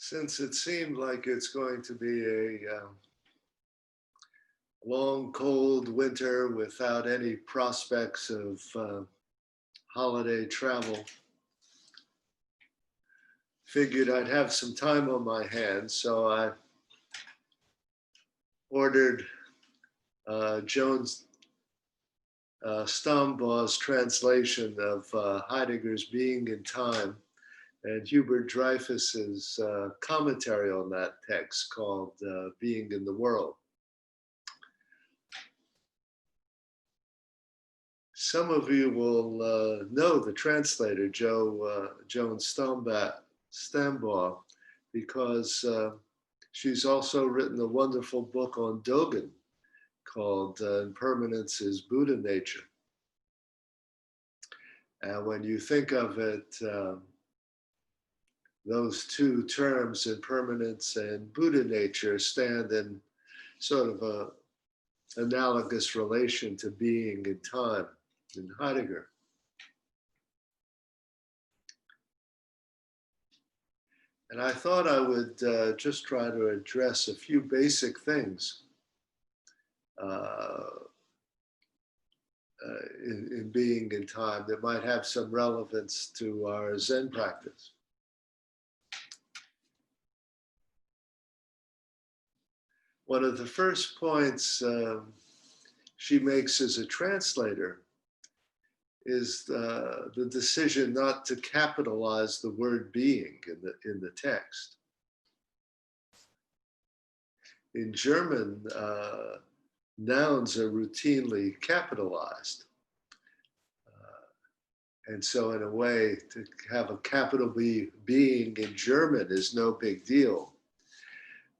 Since it seemed like it's going to be a long, cold winter without any prospects of holiday travel, figured I'd have some time on my hands, so I ordered Joan Stombaugh's translation of Heidegger's Being in Time and Hubert Dreyfus's commentary on that text called Being in the World. Some of you will know the translator, Joan Stambaugh, because she's also written a wonderful book on Dogen called Impermanence is Buddha Nature. And when you think of it, those two terms, impermanence and Buddha nature, stand in sort of a analogous relation to being in time in Heidegger. And I thought I would just try to address a few basic things in being in time that might have some relevance to our Zen practice. One of the first points she makes as a translator is the decision not to capitalize the word being in the text. In German, nouns are routinely capitalized. And so in a way, to have a capital B being in German is no big deal.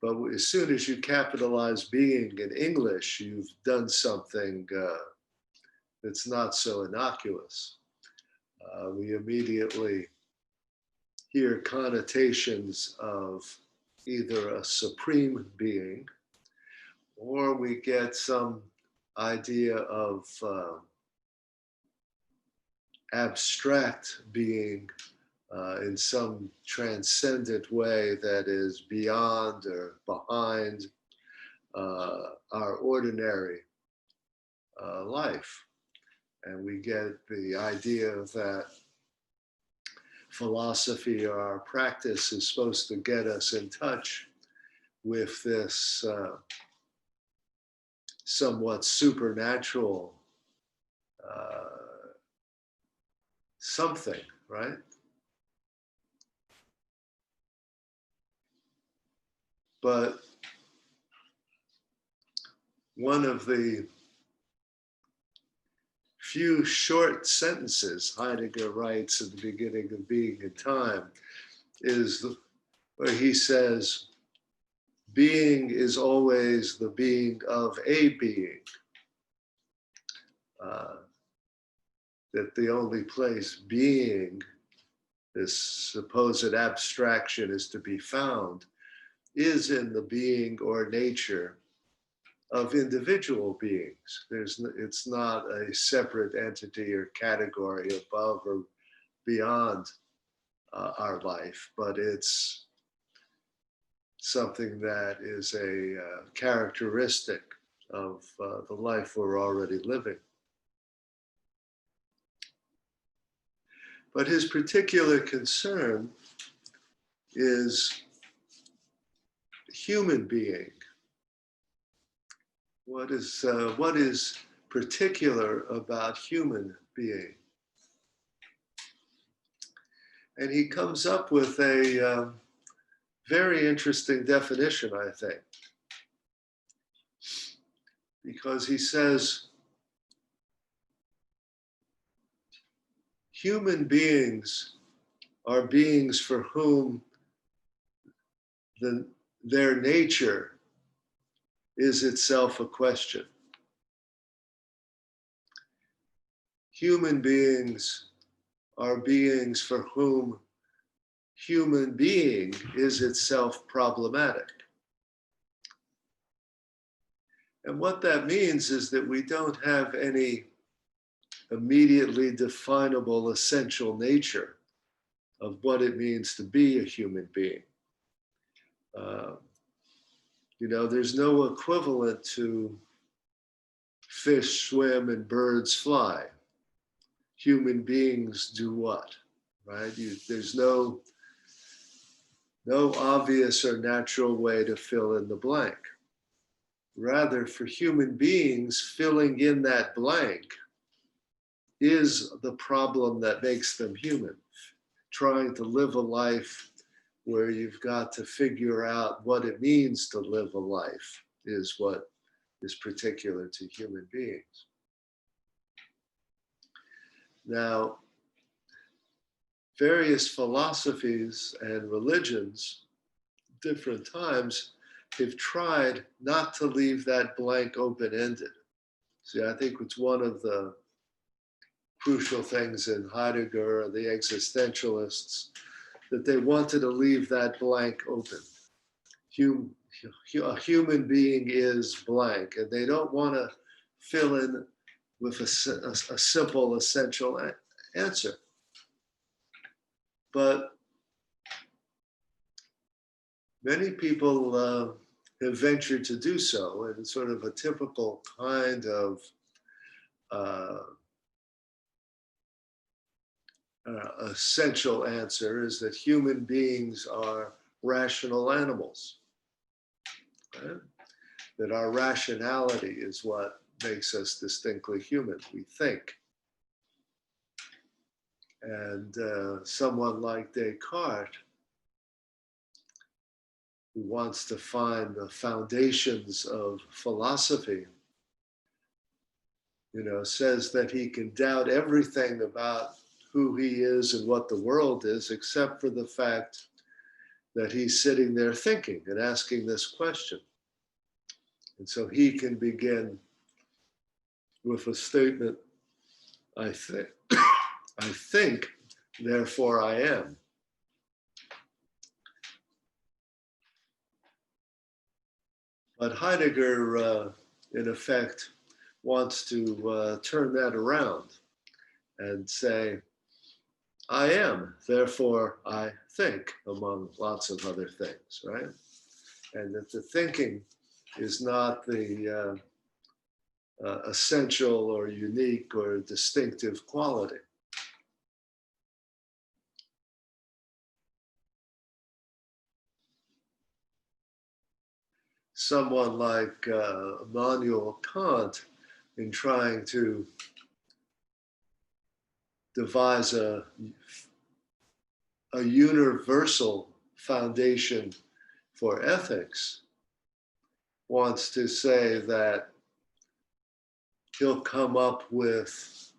But as soon as you capitalize being in English, you've done something that's not so innocuous. We immediately hear connotations of either a supreme being, or we get some idea of abstract being in some transcendent way that is beyond or behind our ordinary life. And we get the idea that philosophy or our practice is supposed to get us in touch with this somewhat supernatural something, right? But one of the few short sentences Heidegger writes at the beginning of Being in Time is where he says, being is always the being of a being. That the only place being, this supposed abstraction, is to be found is in the being or nature of individual beings. It's not a separate entity or category above or beyond our life, but it's something that is a characteristic of the life we're already living. But his particular concern is human being. What is particular about human being? And he comes up with a very interesting definition, I think, because he says, human beings are beings for whom their nature is itself a question. Human beings are beings for whom human being is itself problematic. And what that means is that we don't have any immediately definable essential nature of what it means to be a human being. Uh, there's no equivalent to fish swim and birds fly. Human beings do what, right? There's no obvious or natural way to fill in the blank. Rather, for human beings, filling in that blank is the problem that makes them human. Trying to live a life where you've got to figure out what it means to live a life is what is particular to human beings. Now, various philosophies and religions, different times, have tried not to leave that blank open-ended. See, I think it's one of the crucial things in Heidegger, the existentialists, that they wanted to leave that blank open. A human being is blank, and they don't want to fill in with a simple, essential answer. But many people have ventured to do so, and it's sort of a typical kind of essential answer is that human beings are rational animals. Right? That our rationality is what makes us distinctly human. We think. And someone like Descartes, who wants to find the foundations of philosophy, says that he can doubt everything about who he is and what the world is, except for the fact that he's sitting there thinking and asking this question. And so he can begin with a statement, I think, therefore I am. But Heidegger, in effect, wants to turn that around and say, I am, therefore I think, among lots of other things, right? And that the thinking is not the essential or unique or distinctive quality. Someone like Immanuel Kant, in trying to devise a universal foundation for ethics, wants to say that he'll come up with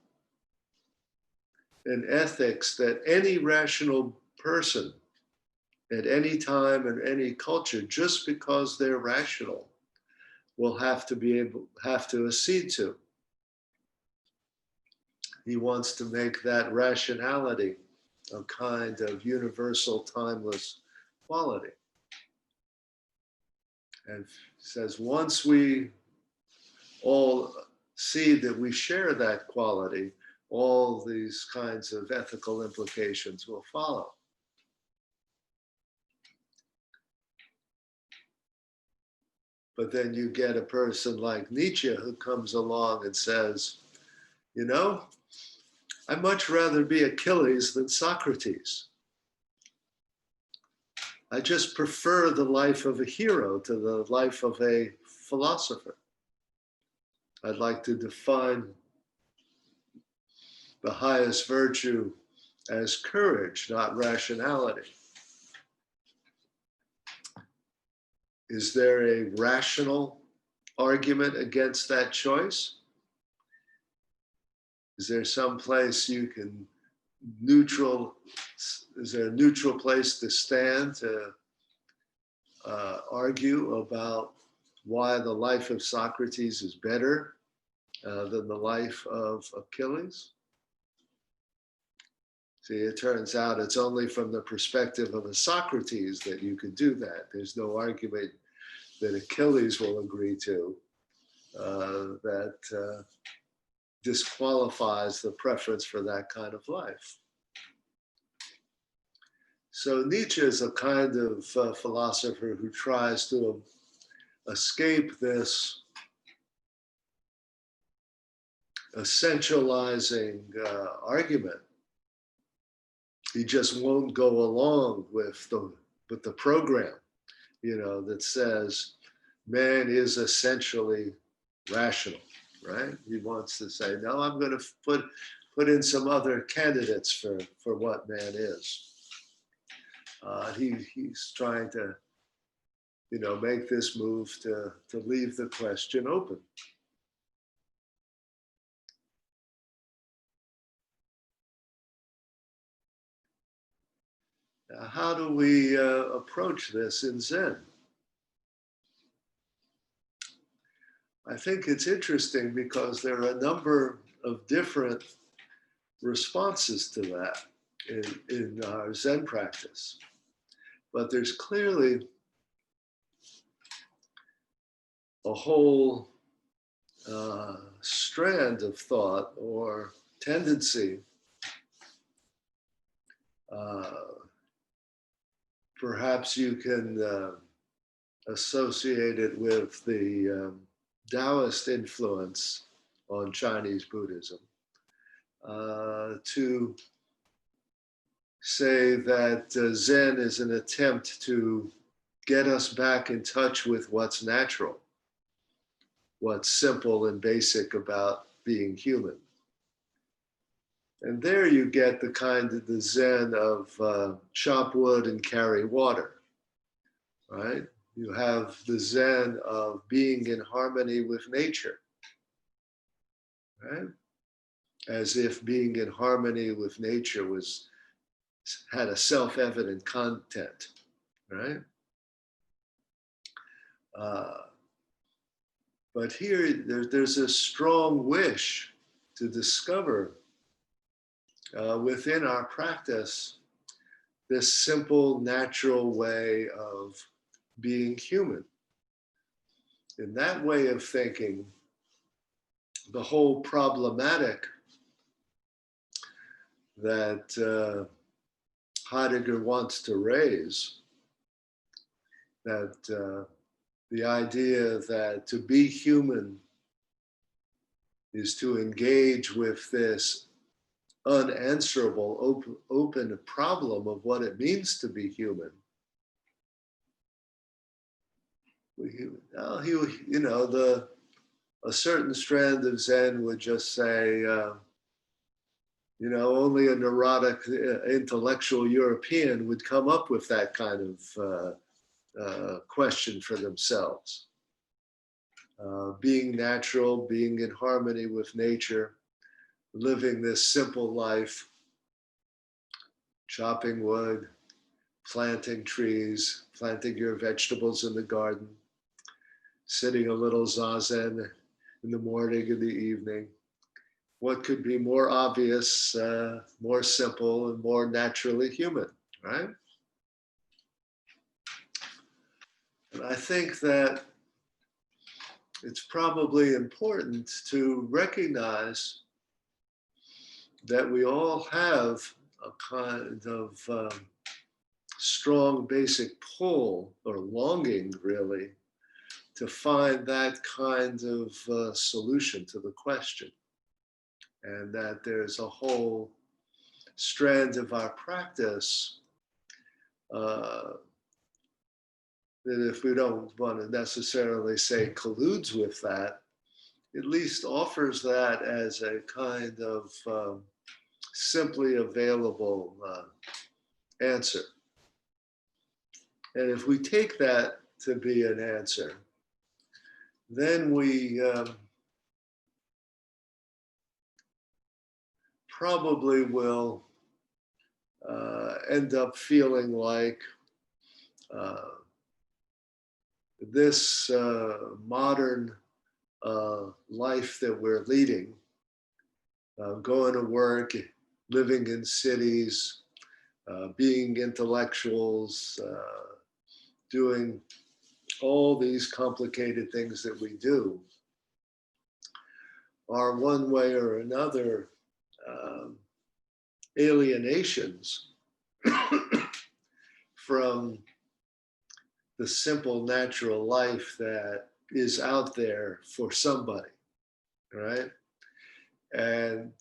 an ethics that any rational person at any time and any culture, just because they're rational, will have to accede to. He wants to make that rationality a kind of universal, timeless quality. And says, once we all see that we share that quality, all these kinds of ethical implications will follow. But then you get a person like Nietzsche who comes along and says, I'd much rather be Achilles than Socrates. I just prefer the life of a hero to the life of a philosopher. I'd like to define the highest virtue as courage, not rationality. Is there a rational argument against that choice? Is there some place you can is there a neutral place to stand to argue about why the life of Socrates is better than the life of Achilles? See, it turns out it's only from the perspective of a Socrates that you could do that. There's no argument that Achilles will agree to that disqualifies the preference for that kind of life. So Nietzsche is a kind of philosopher who tries to escape this essentializing argument. He just won't go along with the program, that says man is essentially rational, right? He wants to say, no, I'm going to put in some other candidates for what man is. He's trying to, make this move to leave the question open. Now, how do we approach this in Zen? I think it's interesting because there are a number of different responses to that in our Zen practice. But there's clearly a whole strand of thought or tendency, perhaps you can associate it with the Taoist influence on Chinese Buddhism, to say that Zen is an attempt to get us back in touch with what's natural, what's simple and basic about being human. And there you get the kind of the Zen of chop wood and carry water, right? You have the Zen of being in harmony with nature, right? As if being in harmony with nature had a self-evident content, right? But here, there's a strong wish to discover within our practice this simple, natural way of being human. In that way of thinking, the whole problematic that Heidegger wants to raise, that the idea that to be human is to engage with this unanswerable, open problem of what it means to be human. A certain strand of Zen would just say, only a neurotic intellectual European would come up with that kind of question for themselves. Being natural, being in harmony with nature, living this simple life, chopping wood, planting trees, planting your vegetables in the garden, sitting a little zazen in the morning and the evening. What could be more obvious, more simple, and more naturally human, right? And I think that it's probably important to recognize that we all have a kind of strong basic pull or longing, really, to find that kind of solution to the question. And that there's a whole strand of our practice that, if we don't want to necessarily say colludes with that, at least offers that as a kind of simply available answer. And if we take that to be an answer, then we probably will end up feeling like this modern life that we're leading, going to work, living in cities, being intellectuals, doing all these complicated things that we do, are one way or another alienations from the simple natural life that is out there for somebody, right? And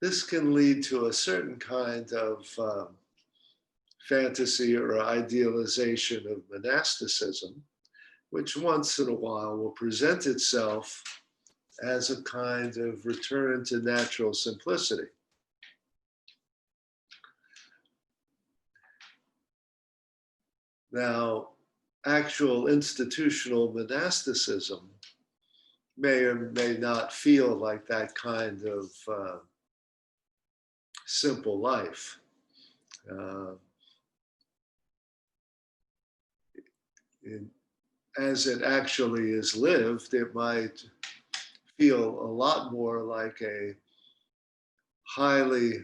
this can lead to a certain kind of fantasy or idealization of monasticism, which once in a while will present itself as a kind of return to natural simplicity. Now, actual institutional monasticism may or may not feel like that kind of simple life. As it actually is lived, it might feel a lot more like a highly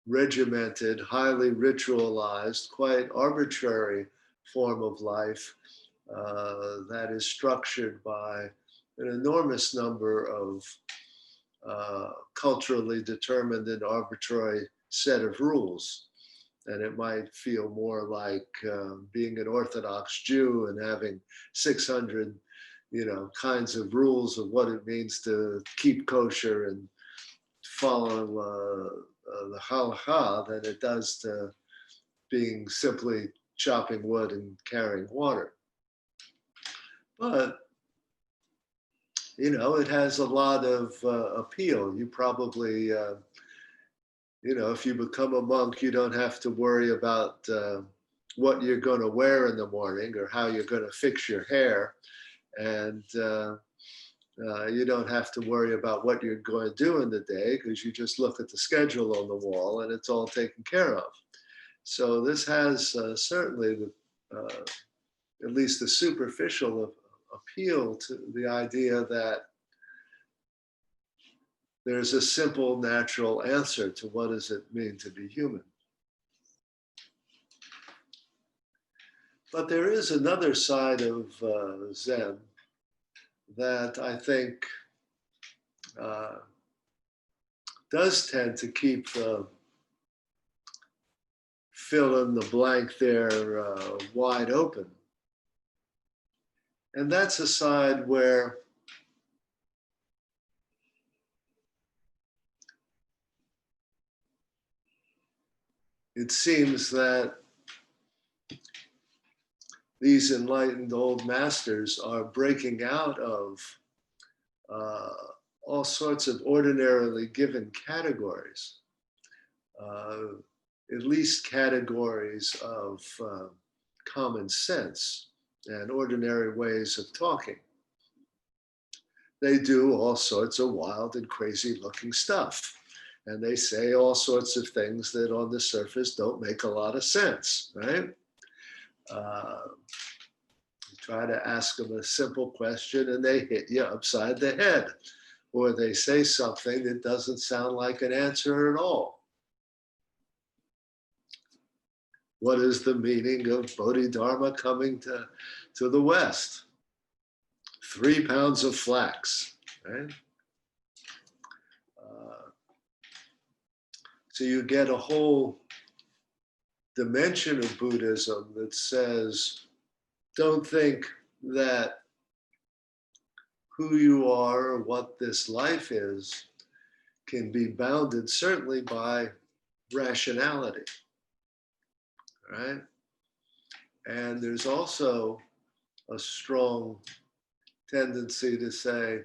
regimented, highly ritualized, quite arbitrary form of life that is structured by an enormous number of culturally determined and arbitrary set of rules. And it might feel more like being an Orthodox Jew and having 600, kinds of rules of what it means to keep kosher and follow the halakha than it does to being simply chopping wood and carrying water. But, it has a lot of appeal. You probably, if you become a monk, you don't have to worry about what you're going to wear in the morning or how you're going to fix your hair. And you don't have to worry about what you're going to do in the day because you just look at the schedule on the wall and it's all taken care of. So this has certainly at least a superficial appeal to the idea that there's a simple, natural answer to what does it mean to be human. But there is another side of Zen that I think does tend to keep fill in the blank there wide open. And that's a side where it seems that these enlightened old masters are breaking out of all sorts of ordinarily given categories, at least categories of common sense and ordinary ways of talking. They do all sorts of wild and crazy looking stuff. And they say all sorts of things that on the surface don't make a lot of sense, right? You try to ask them a simple question and they hit you upside the head. Or they say something that doesn't sound like an answer at all. What is the meaning of Bodhidharma coming to the West? 3 pounds of flax, right? So you get a whole dimension of Buddhism that says, don't think that who you are or what this life is can be bounded certainly by rationality, right? And there's also a strong tendency to say,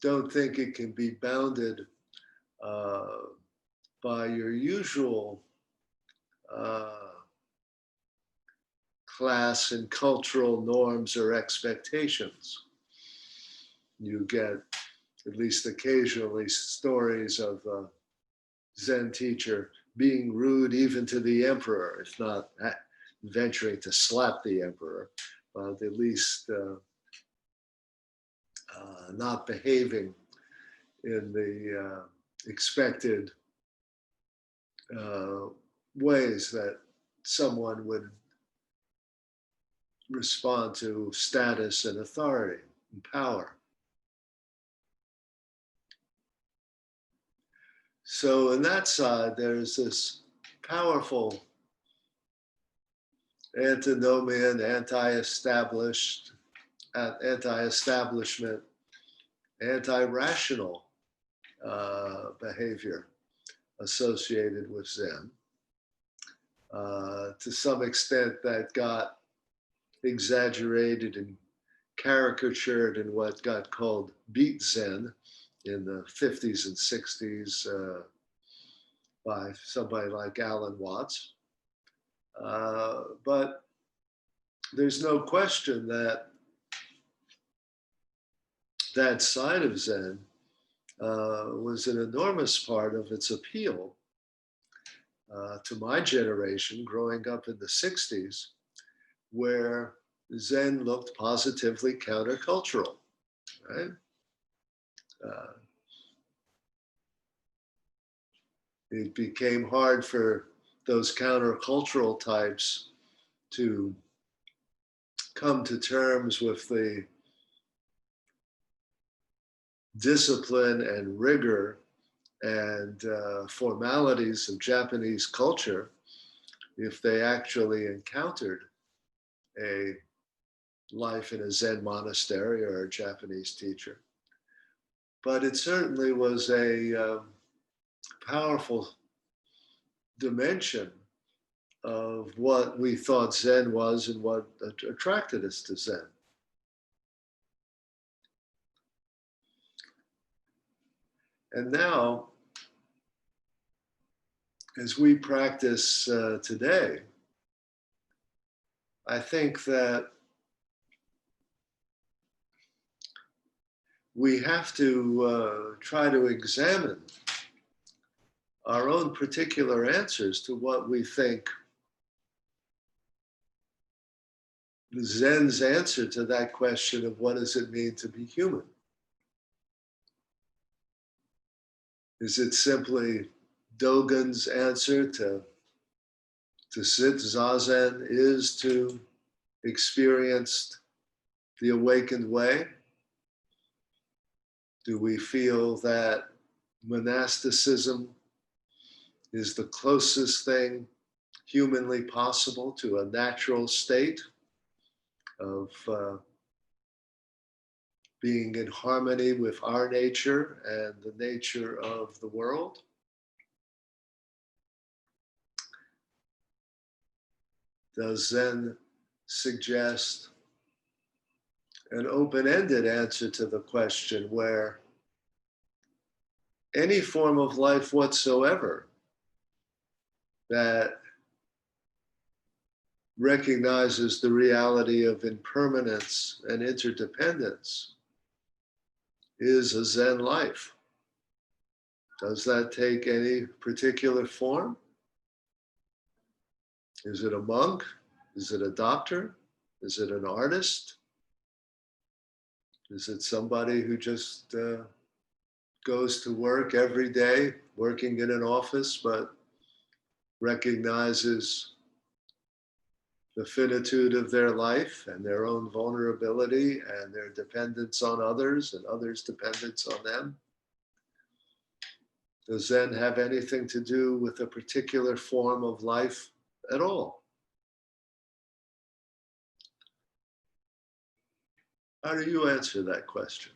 don't think it can be bounded by your usual class and cultural norms or expectations. You get, at least occasionally, stories of a Zen teacher being rude even to the emperor, if not venturing to slap the emperor, but at least not behaving in the expected ways that someone would respond to status and authority and power. So in that side, there's this powerful antinomian, anti-establishment, anti-rational behavior associated with Zen. To some extent, that got exaggerated and caricatured in what got called Beat Zen in the 50s and 60s by somebody like Alan Watts. But there's no question that that side of Zen was an enormous part of its appeal to my generation growing up in the 60s, where Zen looked positively countercultural, right? It became hard for those countercultural types to come to terms with the discipline and rigor and formalities of Japanese culture if they actually encountered a life in a Zen monastery or a Japanese teacher. But it certainly was a powerful dimension of what we thought Zen was and what attracted us to Zen. And now, as we practice today, I think that we have to try to examine our own particular answers to what we think Zen's answer to that question of what does it mean to be human. Is it simply Dogen's answer to sit Zazen is to experience the awakened way? Do we feel that monasticism is the closest thing humanly possible to a natural state of being in harmony with our nature and the nature of the world? Does Zen suggest an open-ended answer to the question where any form of life whatsoever that recognizes the reality of impermanence and interdependence is a Zen life? Does that take any particular form? Is it a monk? Is it a doctor? Is it an artist? Is it somebody who just goes to work every day, working in an office, but recognizes the finitude of their life and their own vulnerability and their dependence on others and others' dependence on them? Does Zen have anything to do with a particular form of life at all? How do you answer that question?